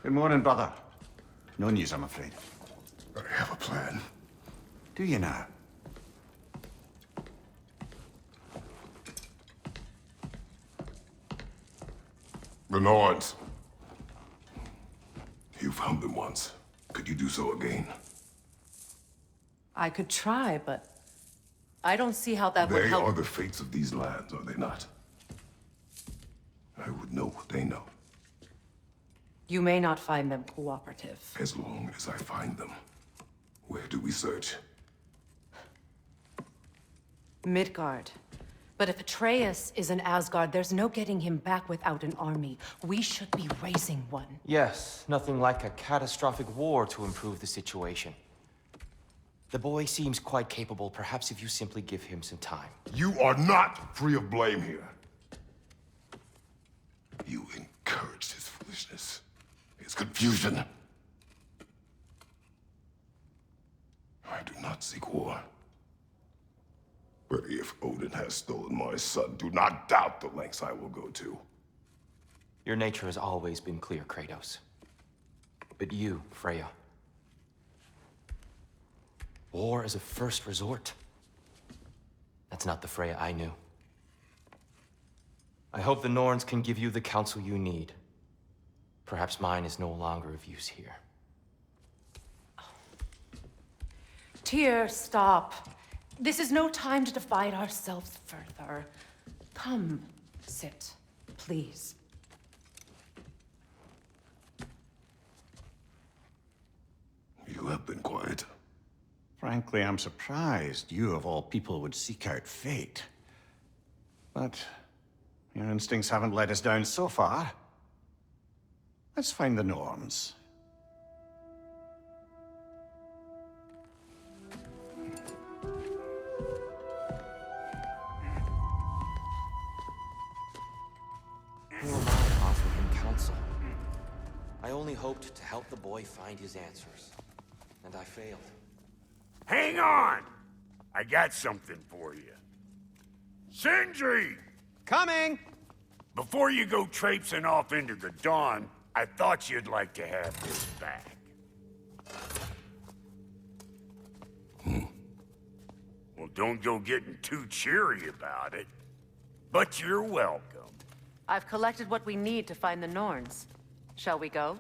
Good morning, brother. No news, I'm afraid. I have a plan. Do you now? The Norns. You found them once. Could you do so again? I could try, but I don't see how that would help. They are the fates of these lands, are they not? I would know what they know. You may not find them cooperative. As long as I find them. Where do we search? Midgard. But if Atreus is in Asgard, there's no getting him back without an army. We should be raising one. Yes, nothing like a catastrophic war to improve the situation. The boy seems quite capable. Perhaps if you simply give him some time. You are not free of blame here. You encouraged his foolishness, his confusion. I do not seek war. But if Odin has stolen my son, do not doubt the lengths I will go to. Your nature has always been clear, Kratos. But you, Freya. War is a first resort. That's not the Freya I knew. I hope the Norns can give you the counsel you need. Perhaps mine is no longer of use here. Tyr, stop. This is no time to divide ourselves further. Come, sit, please. You have been quiet. Frankly, I'm surprised you, of all people, would seek out fate. But your instincts haven't let us down so far. Let's find the Norns. Who am I to offer him counsel? I only hoped to help the boy find his answers. And I failed. Hang on! I got something for you. Sindri! Coming! Before you go traipsing off into the dawn, I thought you'd like to have this back. Well, don't go getting too cheery about it. But you're welcome. I've collected what we need to find the Norns. Shall we go?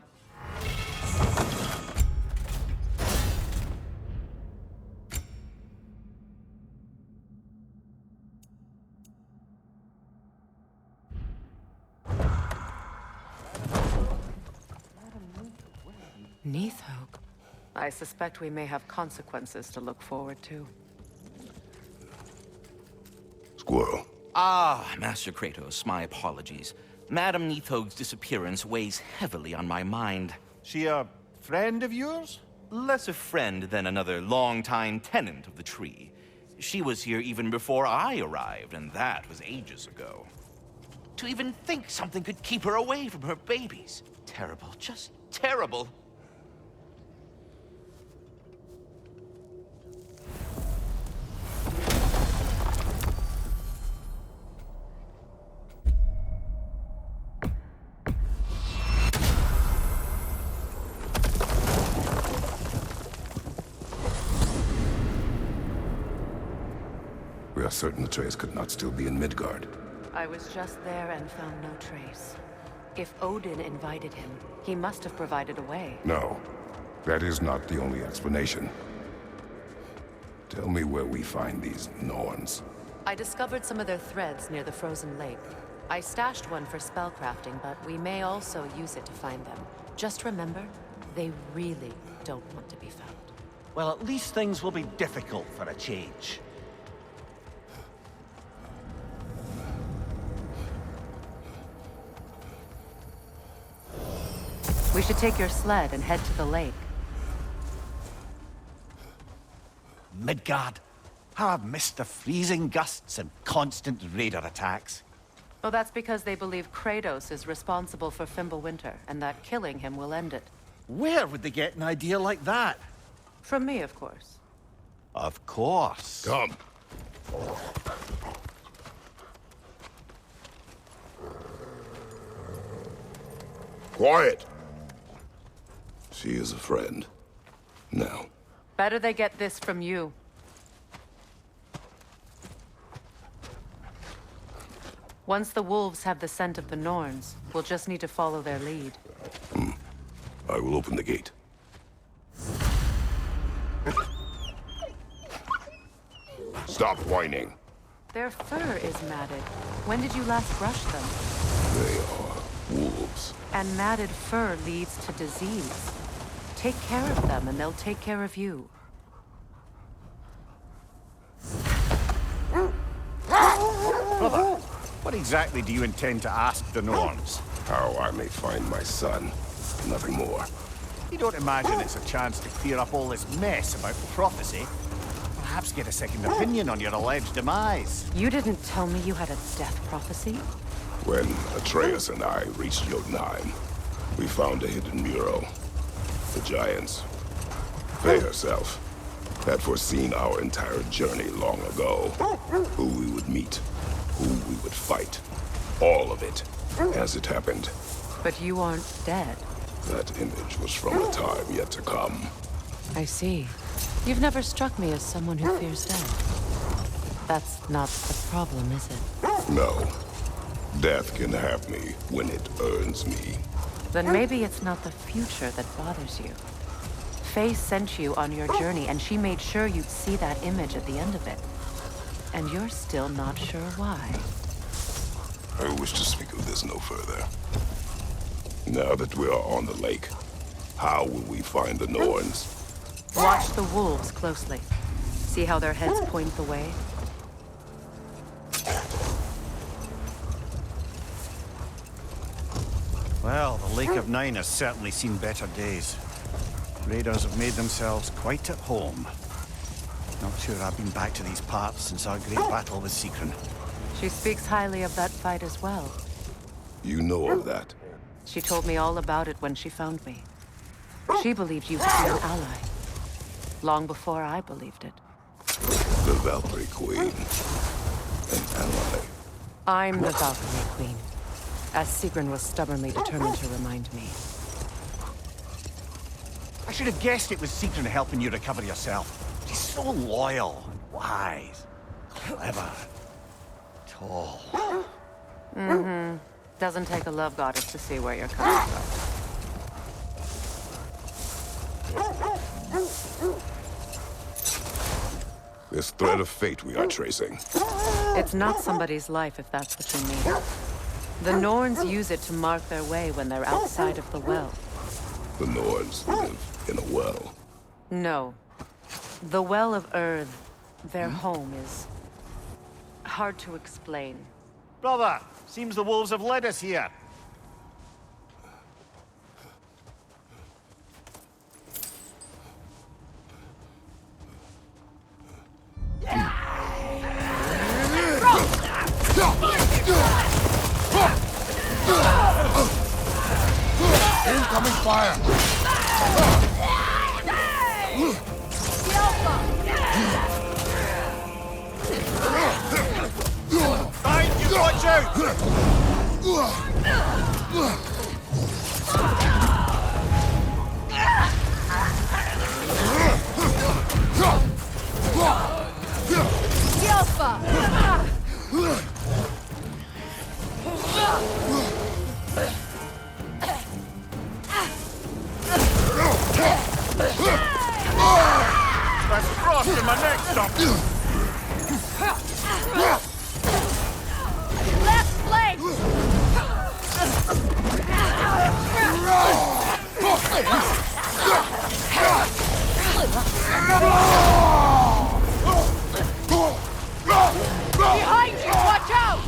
Neathog. I suspect we may have consequences to look forward to. Squirrel. Ah, Master Kratos, my apologies. Madame Neathog's disappearance weighs heavily on my mind. She a friend of yours? Less a friend than another longtime tenant of the tree. She was here even before I arrived, and that was ages ago. To even think something could keep her away from her babies. Terrible, just terrible. We are certain Atreus could not still be in Midgard. I was just there and found no trace. If Odin invited him, he must have provided a way. No, that is not the only explanation. Tell me where we find these Norns. I discovered some of their threads near the frozen lake. I stashed one for spellcrafting, but we may also use it to find them. Just remember, they really don't want to be found. Well, at least things will be difficult for a change. We should take your sled and head to the lake. Midgard. How I've missed the freezing gusts and constant raider attacks. Well, that's because they believe Kratos is responsible for Fimbulwinter, and that killing him will end it. Where would they get an idea like that? From me, of course. Of course. Come. Quiet. She is a friend. Now, Better they get this from you. Once the wolves have the scent of the Norns, we'll just need to follow their lead. I will open the gate. Stop whining. Their fur is matted. When did you last brush them? They are wolves. And matted fur leads to disease. Take care of them, and they'll take care of you. Brother, what exactly do you intend to ask the Norns? How I may find my son. Nothing more. You don't imagine it's a chance to clear up all this mess about prophecy? Perhaps get a second opinion on your alleged demise. You didn't tell me you had a death prophecy? When Atreus and I reached Jotunheim, we found a hidden mural. The Giants, Faye herself, had foreseen our entire journey long ago. Who we would meet, who we would fight. All of it, as it happened. But you aren't dead. That image was from a time yet to come. I see. You've never struck me as someone who fears death. That's not the problem, is it? No. Death can have me when it earns me. Then maybe it's not the future that bothers you. Faye sent you on your journey, and she made sure you'd see that image at the end of it. And you're still not sure why. I wish to speak of this no further. Now that we are on the lake, how will we find the Norns? Watch the wolves closely. See how their heads point the way? Well, the Lake of Nine has certainly seen better days. Raiders have made themselves quite at home. Not sure I've been back to these parts since our great battle with Sigrun. She speaks highly of that fight as well. You know of that. She told me all about it when she found me. She believed you to be an ally. Long before I believed it. The Valkyrie Queen. An ally. I'm the Valkyrie Queen, as Sigrun was stubbornly determined to remind me. I should have guessed it was Sigrun helping you recover yourself. She's so loyal and wise, clever, tall. Doesn't take a love goddess to see where you're coming from. This thread of fate we are tracing. It's not somebody's life, if that's what you mean. The Norns use it to mark their way when they're outside of the well. The Norns live in a well. No. The Well of Earth, their home, is hard to explain. Brother, seems the wolves have led us here. Incoming fire! Behind you, watch out! That's frost in my neck, something! Left flank! Behind you! Watch out!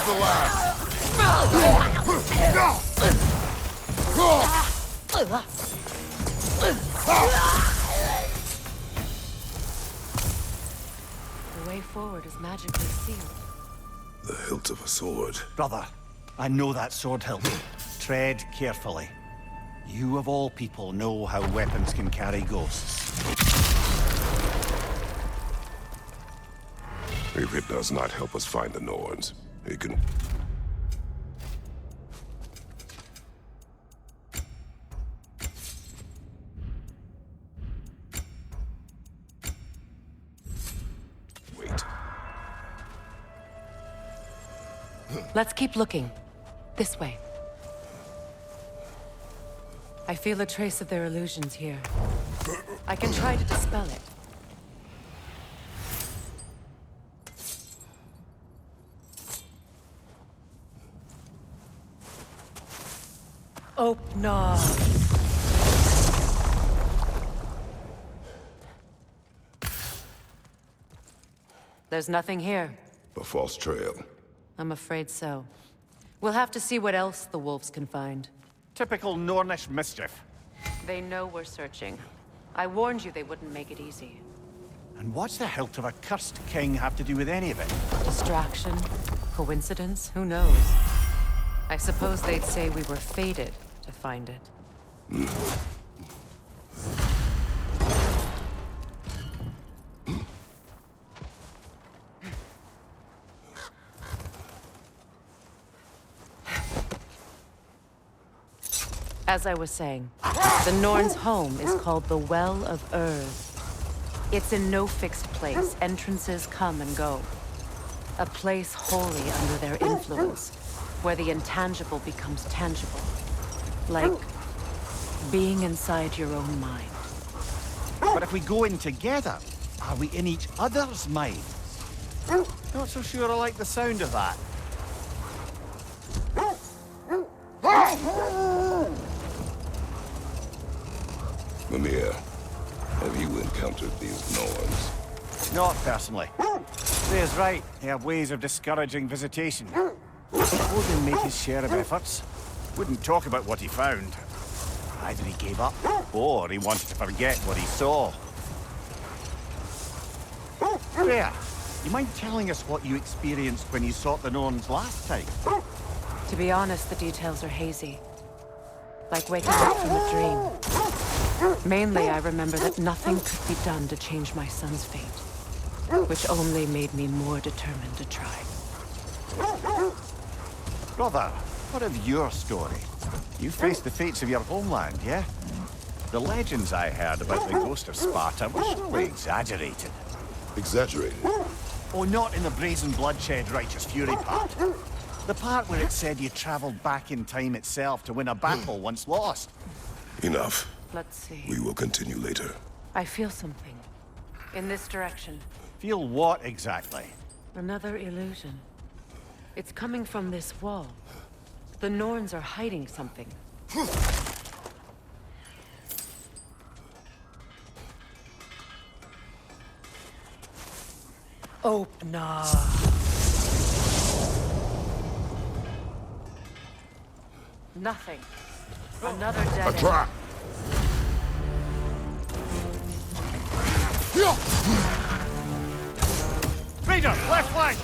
the last! The way forward is magically sealed. The hilt of a sword. Brother, I know that sword hilt. Tread carefully. You of all people know how weapons can carry ghosts. If it does not help us find the Norns, it can... Wait. Let's keep looking. This way. I feel a trace of their illusions here. I can try to dispel it. Oh, no. There's nothing here. A false trail. I'm afraid so. We'll have to see what else the wolves can find. Typical Nornish mischief. They know we're searching. I warned you they wouldn't make it easy. And what's the hilt of a cursed king have to do with any of it? Distraction? Coincidence? Who knows? I suppose they'd say we were fated to find it. As I was saying, the Norn's home is called the Well of Urd. It's in no fixed place. Entrances come and go. A place wholly under their influence, where the intangible becomes tangible. Like being inside your own mind. But if we go in together, are we in each other's minds? Not so sure I like the sound of that. Mimir, have you encountered these Norns? Not personally. Ray's right. They have ways of discouraging visitation. Odin made his share of efforts. Wouldn't talk about what he found. Either he gave up, or he wanted to forget what he saw. Ray, you mind telling us what you experienced when you sought the Norns last time? To be honest, the details are hazy. Like waking up from a dream. Mainly, I remember that nothing could be done to change my son's fate. Which only made me more determined to try. Brother, what of your story? You faced the fates of your homeland, yeah? The legends I heard about the ghost of Sparta were surely exaggerated. Exaggerated? Oh, not in the brazen bloodshed righteous fury part. The part where it said you traveled back in time itself to win a battle once lost. Enough. Let's see. We will continue later. I feel something. In this direction. Feel what exactly? Another illusion. It's coming from this wall. The Norns are hiding something. Oh, no. Nothing. Another dead end. trap! Raider, left flank!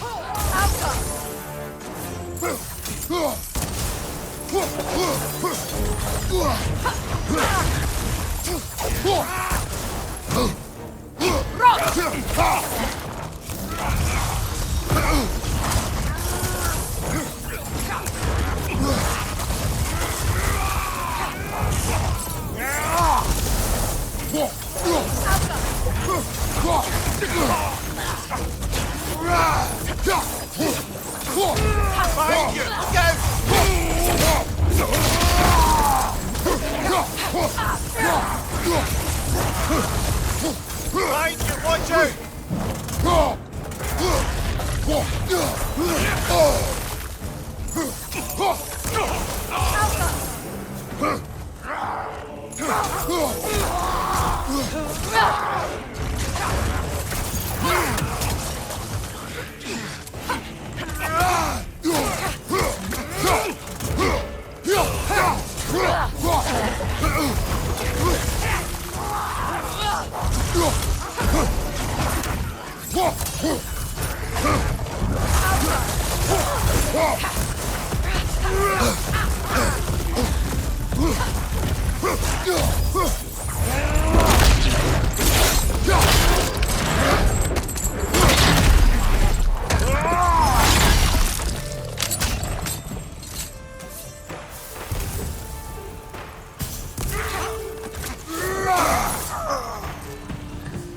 Behind you! Go! Behind you, watch out!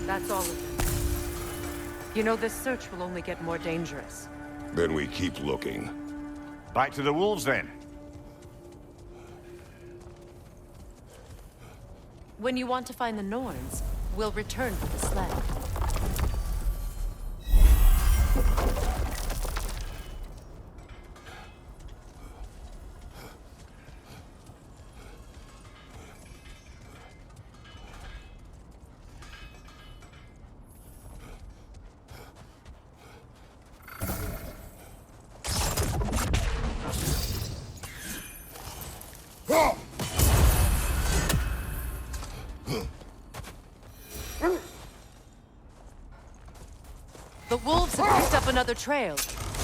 That's all of them. You know, this search will only get more dangerous. Then we keep looking. Back to the wolves, then. When you want to find the Norns, we'll return for the sled. The wolves have picked up another trail.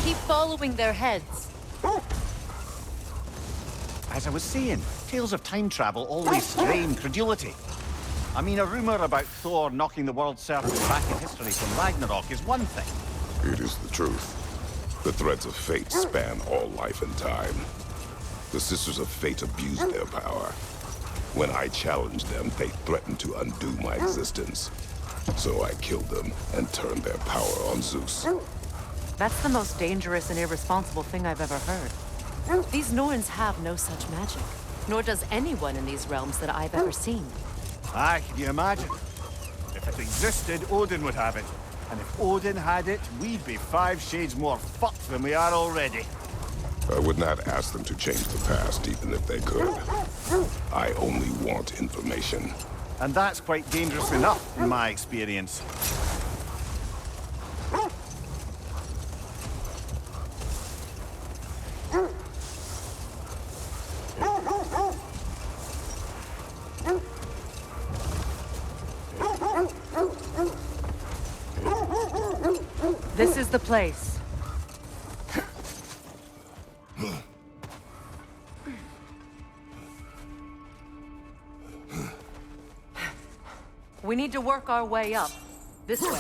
Keep following their heads. As I was saying, tales of time travel always strain credulity. I mean, a rumor about Thor knocking the world serpent back in history from Ragnarok is one thing. It is the truth. The threads of fate span all life and time. The Sisters of Fate abused their power. When I challenged them, they threatened to undo my existence. So I killed them and turned their power on Zeus. That's the most dangerous and irresponsible thing I've ever heard. These Norns have no such magic, nor does anyone in these realms that I've ever seen. Aye, can you imagine? If it existed, Odin would have it. And if Odin had it, we'd be 5 shades more fucked than we are already. I would not ask them to change the past, even if they could. I only want information. And that's quite dangerous enough, in my experience. This is the place. We need to work our way up. This way.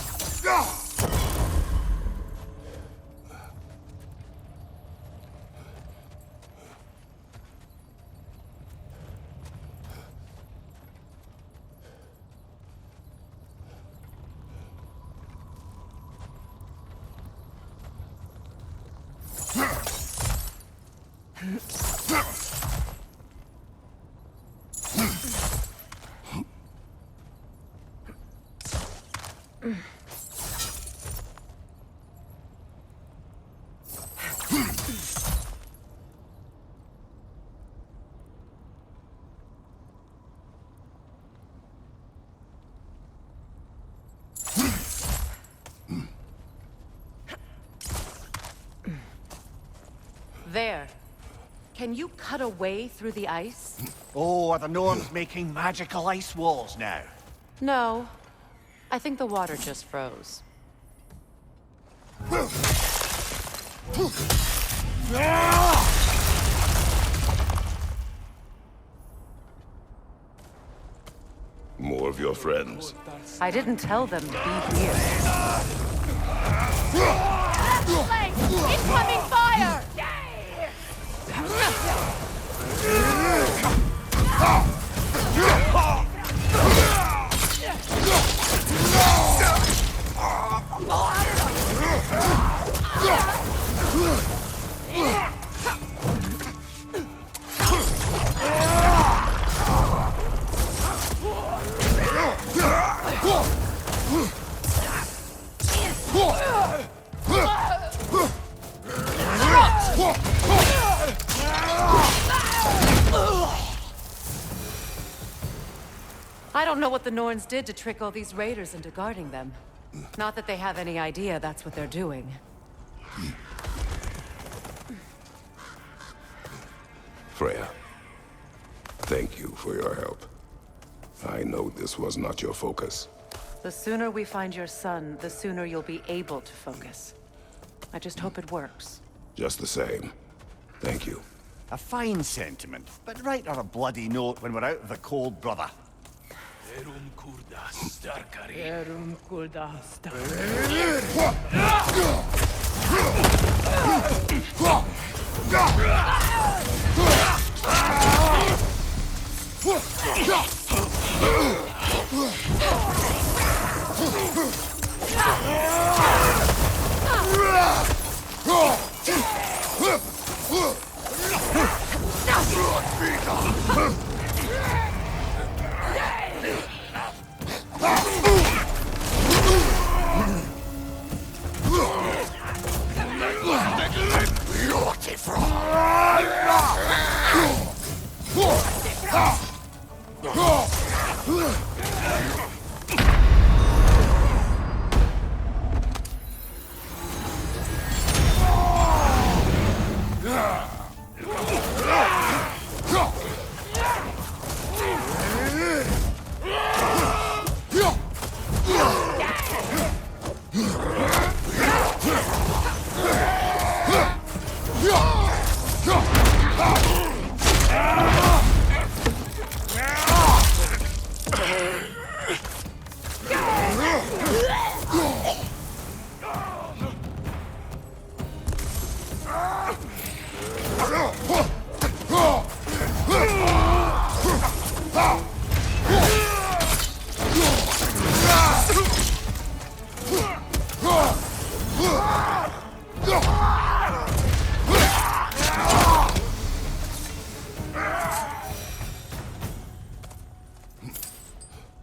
There. Can you cut a way through the ice? Oh, are the Norns making magical ice walls now? No. I think the water just froze. More of your friends. I didn't tell them to be here. Flank! Incoming fire! I don't know what the Norns did to trick all these raiders into guarding them. Not that they have any idea that's what they're doing. Freya, thank you for your help. I know this was not your focus. The sooner we find your son, the sooner you'll be able to focus. I just hope it works. Just the same. Thank you. A fine sentiment, but write her a bloody note when we're out of the cold, brother.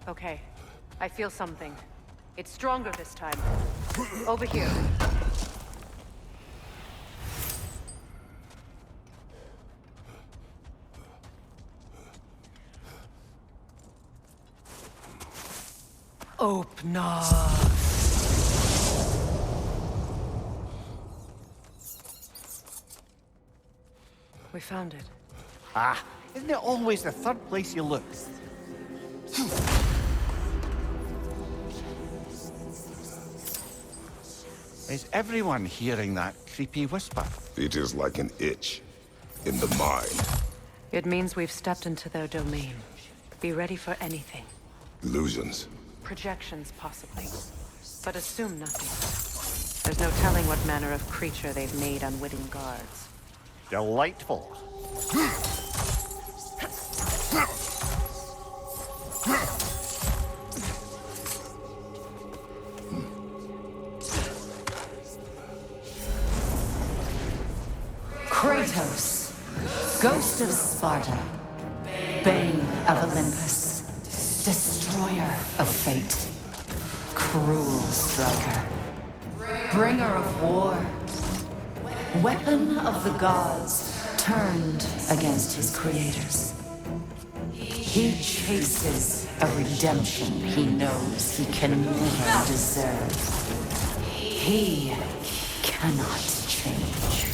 Okay, I feel something. It's stronger this time. Over here. Open up. We found it. Ah, isn't it always the third place you look? Is everyone hearing that creepy whisper? It is like an itch in the mind. It means we've stepped into their domain. Be ready for anything. Illusions. Projections, possibly. But assume nothing. There's no telling what manner of creature they've made unwitting guards. Delightful. Kratos, Ghost of Sparta, Bane of Olympus, Destroyer of Fate, Cruel Striker, Bringer of War, Weapon of the Gods, turned against his creators. He chases a redemption he knows he can never deserve. He cannot change.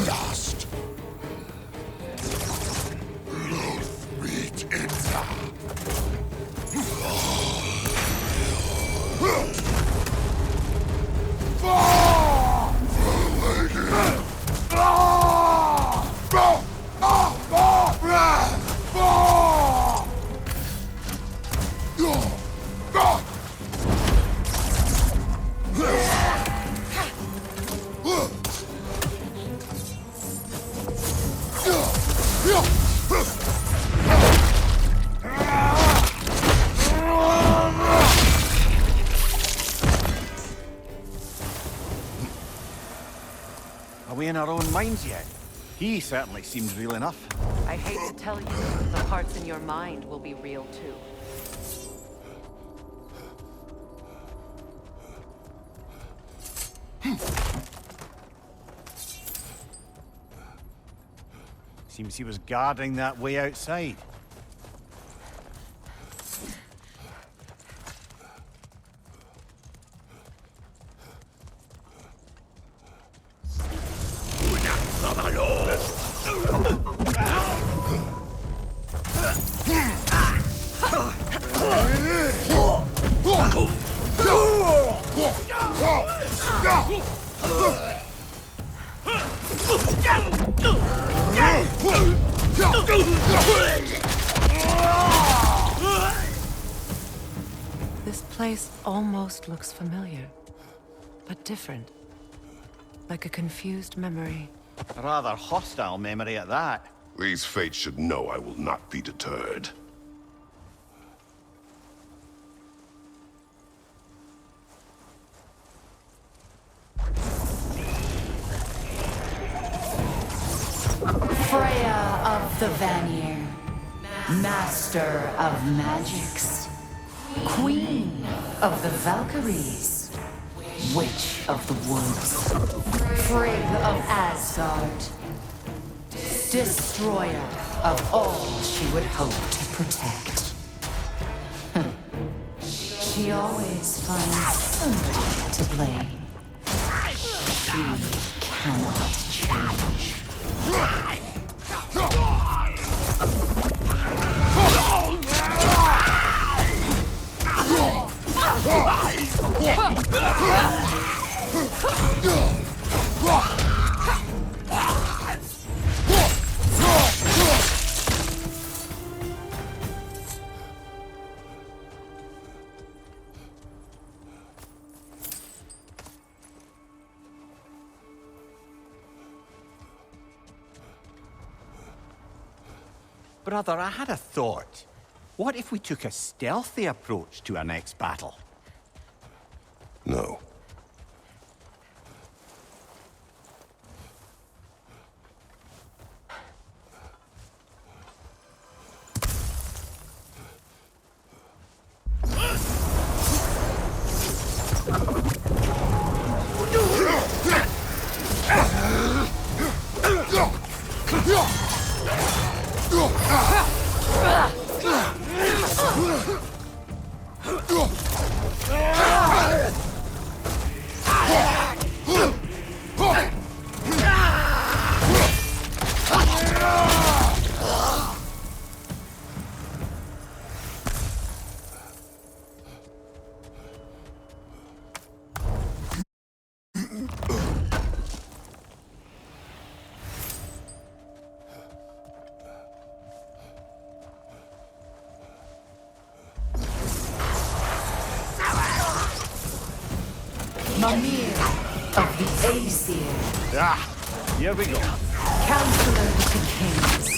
Lost. Meet it. our own minds yet. He certainly seems real enough. I hate to tell you, the parts in your mind will be real too. Seems he was guarding that way outside. This place almost looks familiar, but different. Like a confused memory. A rather hostile memory at that. These fates should know I will not be deterred. Freya of the Vanir, Master of Magics, Queen of the Valkyries, Witch of the Woods, Frigg of Asgard, Destroyer of all she would hope to protect. She always finds somebody to blame. She cannot change. Brother, I had a thought. What if we took a stealthy approach to our next battle? No. Mimir of the Aesir, Ah, here we go. Counselor to Kings,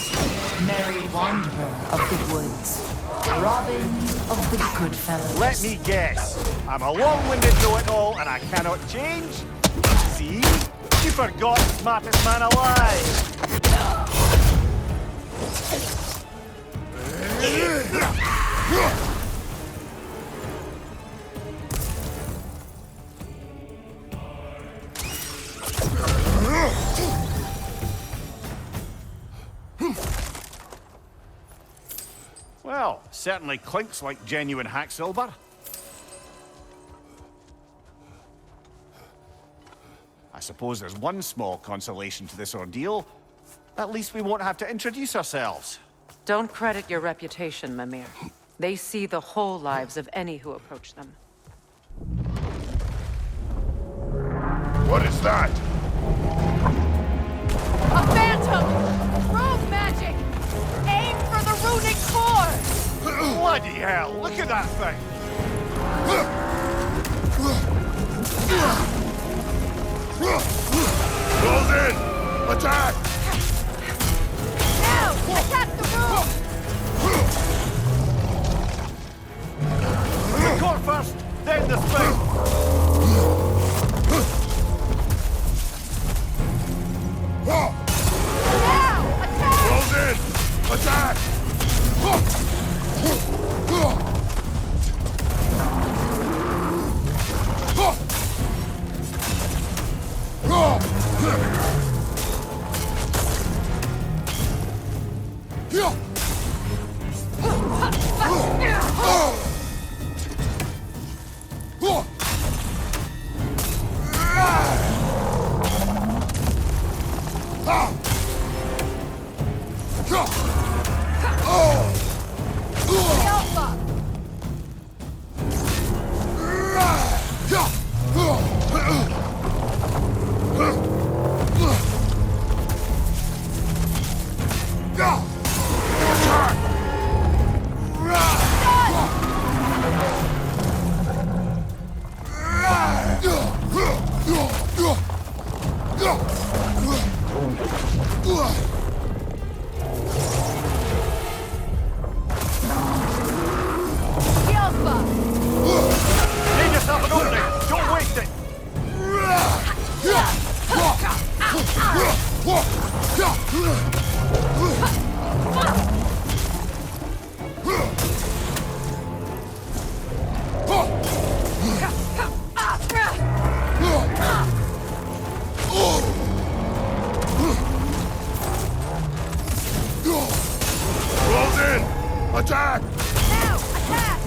Merry Wanderer of the Woods, Robin of the Goodfellows. Let me guess. I'm a long-winded know-it-all and I cannot change? See? You forgot smartest man alive. Well, certainly clinks like genuine hack silver. I suppose there's one small consolation to this ordeal. At least we won't have to introduce ourselves. Don't credit your reputation, Mimir. They see the whole lives of any who approach them. What is that? A phantom! Rogue magic! Aim for the runic core! Bloody hell, look at that thing! Close in! Attack! Now! Attack the room! The core first, then the spring! Make yourself an opening! Don't waste it! Close in! Attack! Now! Attack!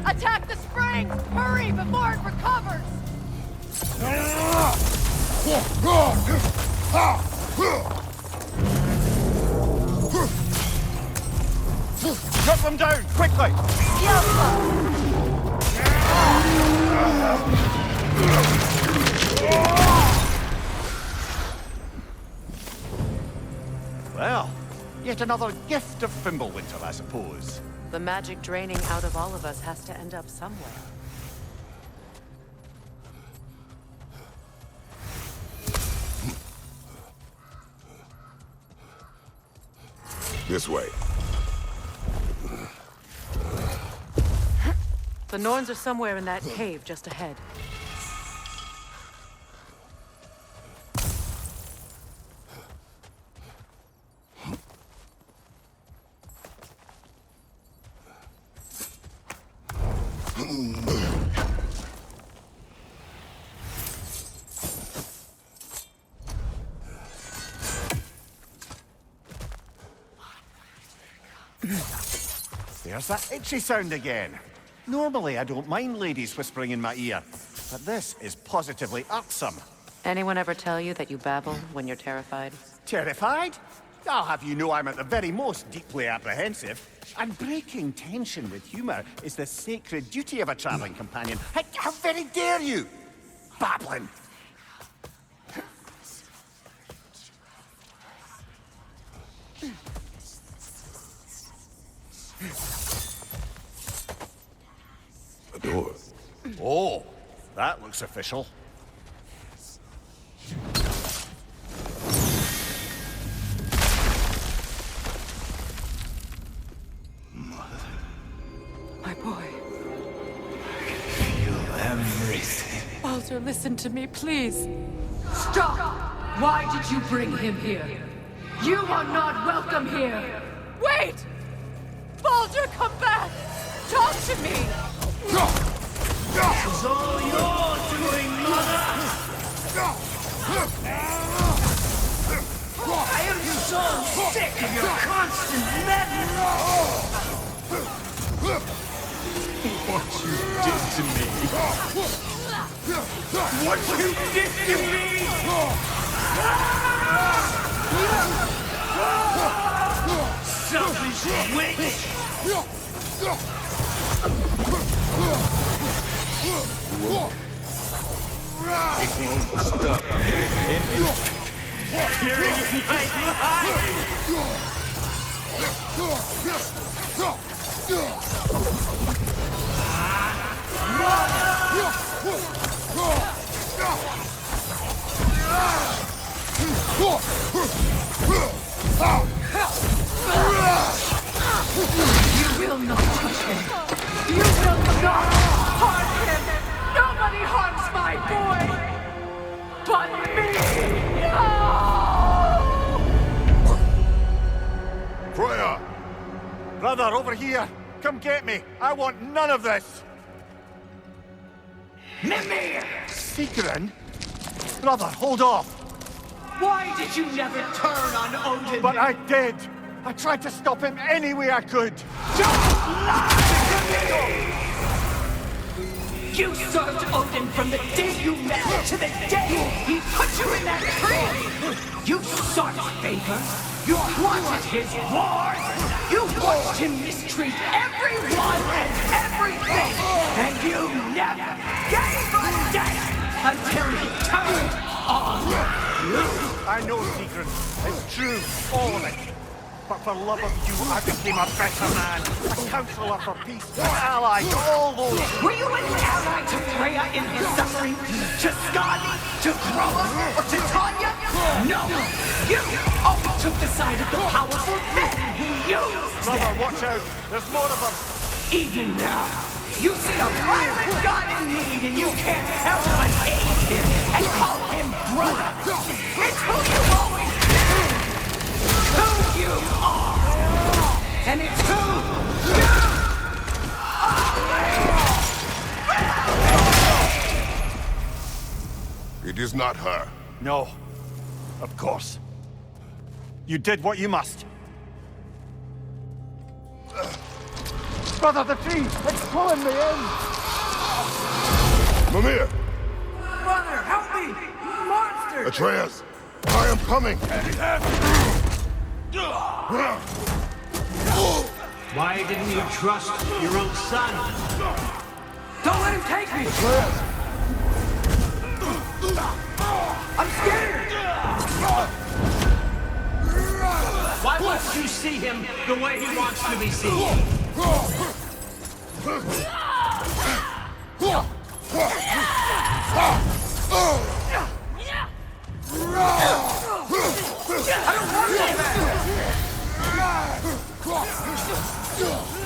Attack the springs! Hurry before it recovers! Knock them down, quickly! Well, yet another gift of Fimbulwinter, I suppose. The magic draining out of all of us has to end up somewhere. This way. The Norns are somewhere in that cave just ahead. There's that itchy sound again. Normally, I don't mind ladies whispering in my ear, but this is positively irksome. Anyone ever tell you that you babble when you're terrified? Terrified? I'll have you know I'm at the very most deeply apprehensive. And breaking tension with humor is the sacred duty of a traveling companion. How very dare you? Babbling. A door. Oh, that looks official. My boy. Feel everything. Baldur, listen to me, please. Stop! Why did you bring him here? You are not welcome here! Wait! Baldur, come back! Talk to me! This is all your doing, Mother! I am so sick of your constant meddling! What you did to me! What you did to me! Selfish witch! It won't stop. Here is my You will not touch him! You will not harm him! Nobody harms my boy! But me! No! Freya! Brother, over here! Come get me! I want none of this! Mimir! Sigrun? Brother, hold off! Why did you never turn on Odin? But I did! I tried to stop him any way I could! Don't lie to me! You served Odin from the day you met to the day he put you in that tree! You sought favor, you wanted his wars, you watched him mistreat everyone and everything, and you never gave a damn until he turned on you! I know, Secret. It's true, all of it. But for love of you, I became a better man, a counselor for peace, an ally to all those. Were you an ally to Freya in his suffering? To Skadi? To Groa? Or to Tanya? No! You always took the side of the powerful men who used Brother, them. watch out. There's more of them. Even now, you see a violent god in need and you can't help but aid him and call him brother. It's who you've always been. Who you are. And it's who you are. It is not her. No. Of course. You did what you must. Brother, the tree! It's pulling me in! Mimir! Brother, help me! Monster! Atreus! I am coming! Why didn't you trust your own son? Don't let him take me! I'm scared! Why won't you see him the way he wants to be seen?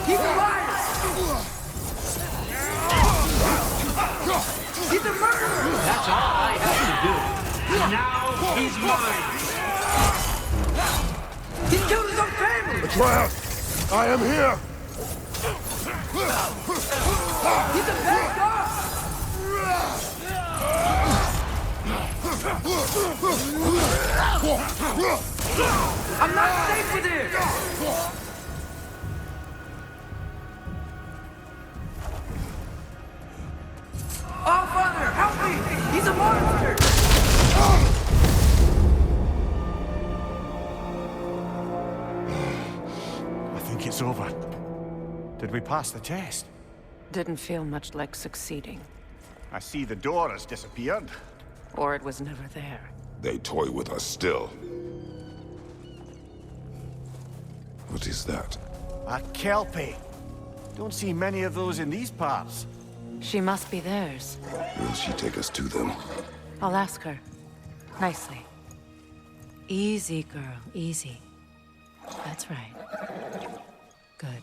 He's a liar! He's a murderer! That's all I have to do. Now he's mine! He killed his own family! Atreus! I am here! He's a bad guy! I'm not safe with this! Oh, Father, help me! He's a monster! I think it's over. Did we pass the test? Didn't feel much like succeeding. I see the door has disappeared. Or it was never there. They toy with us still. What is that? A Kelpie. Don't see many of those in these parts. She must be theirs. Will she take us to them? I'll ask her. Nicely. Easy, girl. Easy. That's right. Good.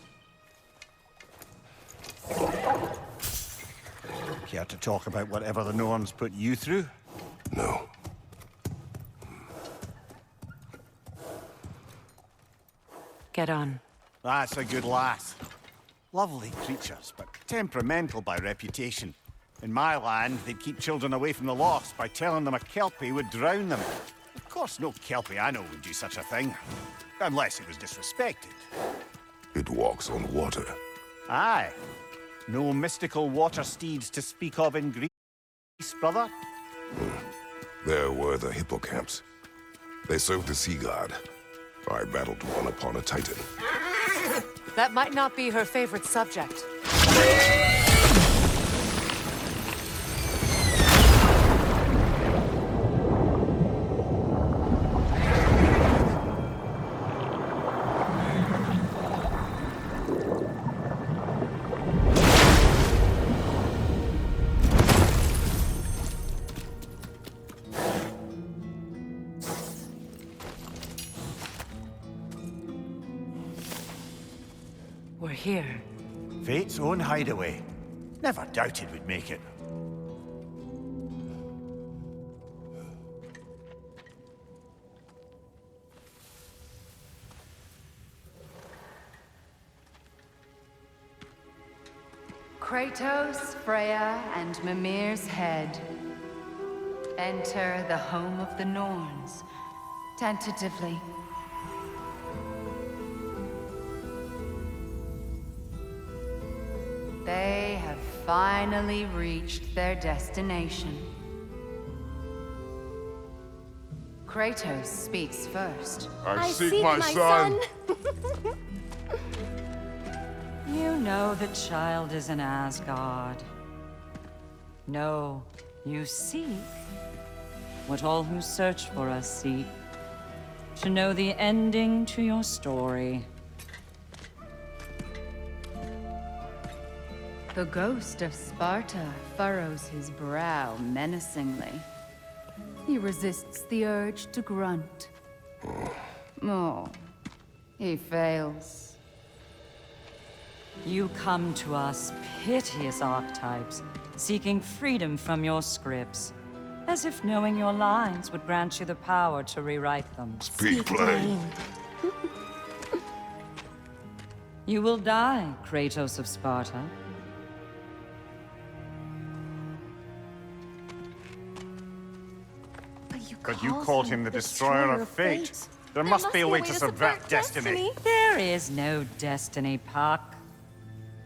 Care to talk about whatever the Norns put you through? No. Get on. That's a good lass. Lovely creatures, but temperamental by reputation. In my land, they'd keep children away from the lost by telling them a Kelpie would drown them. Of course, no Kelpie I know would do such a thing. Unless it was disrespected. It walks on water. Aye. No mystical water steeds to speak of in Greece, brother? There were the hippocamps. They served the sea god. I battled one upon a titan. That might not be her favorite subject. We're here. Fate's own hideaway. Never doubted we'd make it. Kratos, Freya, and Mimir's head. Enter the home of the Norns, tentatively. They have finally reached their destination. Kratos speaks first. I seek my son. You know the child is in Asgard. No, you seek what all who search for us seek. To know the ending to your story. The ghost of Sparta furrows his brow menacingly. He resists the urge to grunt. Oh, he fails. You come to us, piteous archetypes, seeking freedom from your scripts. As if knowing your lines would grant you the power to rewrite them. Speak plain. You will die, Kratos of Sparta. But you called him the Destroyer of Fate. There must be a way to subvert destiny. There is no destiny, Puck.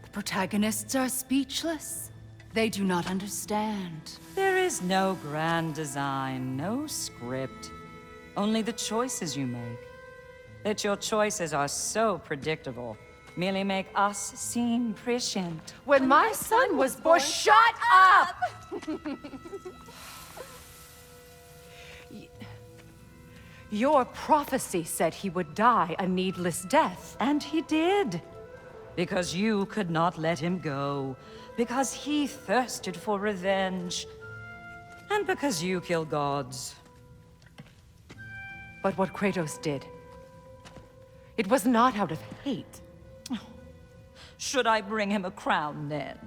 The protagonists are speechless. They do not understand. There is no grand design, no script. Only the choices you make. That your choices are so predictable, merely make us seem prescient. When my son was born, shut up! Your prophecy said he would die a needless death. And he did. Because you could not let him go. Because he thirsted for revenge. And because you kill gods. But what Kratos did, it was not out of hate. Should I bring him a crown then?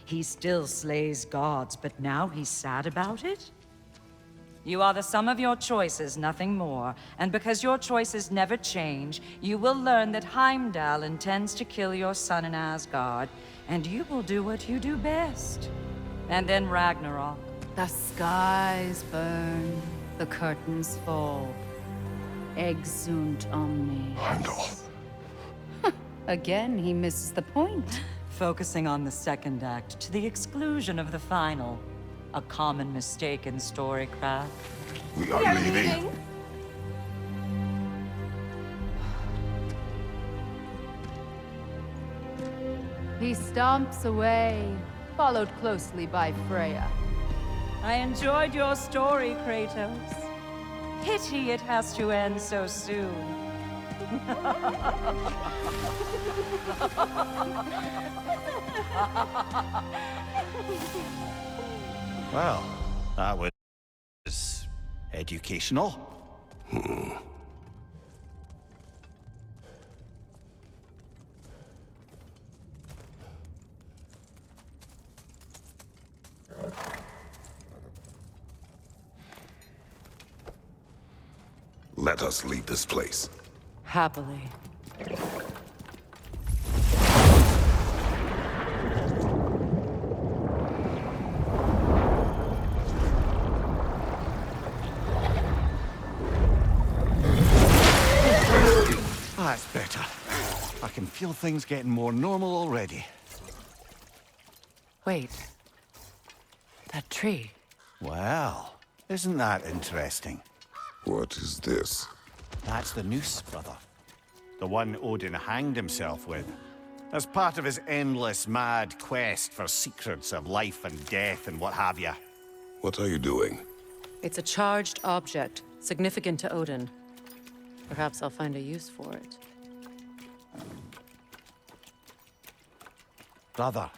He still slays gods, but now he's sad about it? You are the sum of your choices, nothing more. And because your choices never change, you will learn that Heimdall intends to kill your son in Asgard, and you will do what you do best. And then Ragnarok. The skies burn, the curtains fall. Exunt omnes. Heimdall. Again, he misses the point. Focusing on the second act to the exclusion of the final. A common mistake in storycraft. We are leaving. He stomps away, followed closely by Freya. I enjoyed your story, Kratos. Pity it has to end so soon. Well, that was educational. Let us leave this place. Happily. That's better. I can feel things getting more normal already. Wait. That tree. Well, isn't that interesting? What is this? That's the noose, brother. The one Odin hanged himself with. As part of his endless, mad quest for secrets of life and death and what have you. What are you doing? It's a charged object, significant to Odin. Perhaps I'll find a use for it. Brother,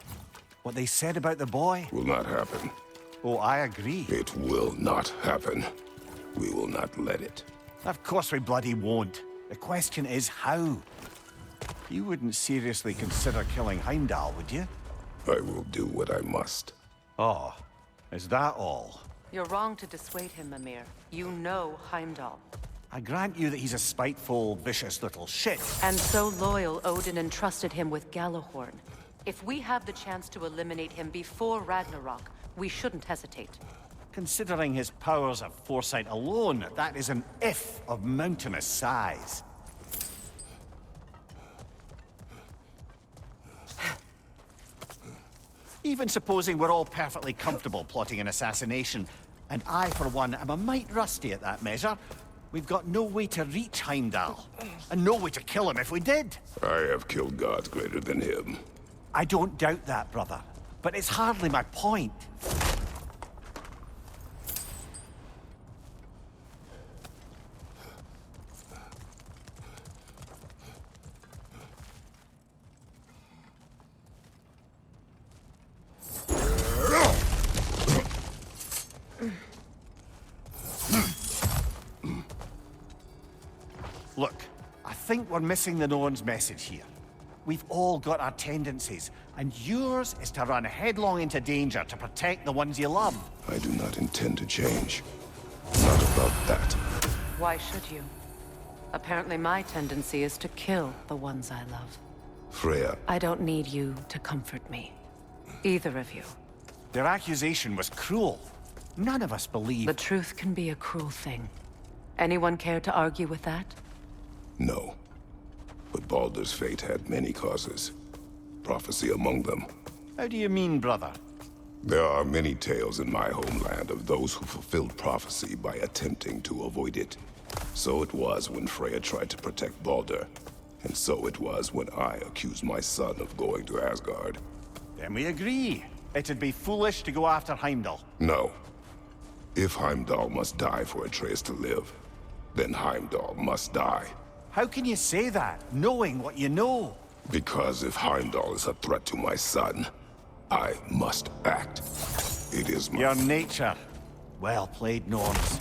what they said about the boy? Will not happen. Oh, I agree. It will not happen. We will not let it. Of course we bloody won't. The question is how. You wouldn't seriously consider killing Heimdall, would you? I will do what I must. Oh, is that all? You're wrong to dissuade him, Mimir. You know Heimdall. I grant you that he's a spiteful, vicious little shit. And so loyal, Odin entrusted him with Gjallarhorn. If we have the chance to eliminate him before Ragnarok, we shouldn't hesitate. Considering his powers of foresight alone, that is an if of mountainous size. Even supposing we're all perfectly comfortable plotting an assassination, and I, for one, am a mite rusty at that measure, we've got no way to reach Heimdall, and no way to kill him if we did. I have killed gods greater than him. I don't doubt that, brother, but it's hardly my point. Look, I think we're missing the Norn's message here. We've all got our tendencies, and yours is to run headlong into danger to protect the ones you love. I do not intend to change. Not about that. Why should you? Apparently my tendency is to kill the ones I love. Freya, I don't need you to comfort me. Either of you. Their accusation was cruel. None of us believe... The truth can be a cruel thing. Anyone care to argue with that? no. But Baldur's fate had many causes. Prophecy among them. How do you mean, brother? There are many tales in my homeland of those who fulfilled prophecy by attempting to avoid it. So it was when Freya tried to protect Baldur. And so it was when I accused my son of going to Asgard. Then we agree. It'd be foolish to go after Heimdall. No. If Heimdall must die for Atreus to live, then Heimdall must die. How can you say that, knowing what you know? Because if Heimdall is a threat to my son, I must act. It is my... Your nature. Well played, Norns.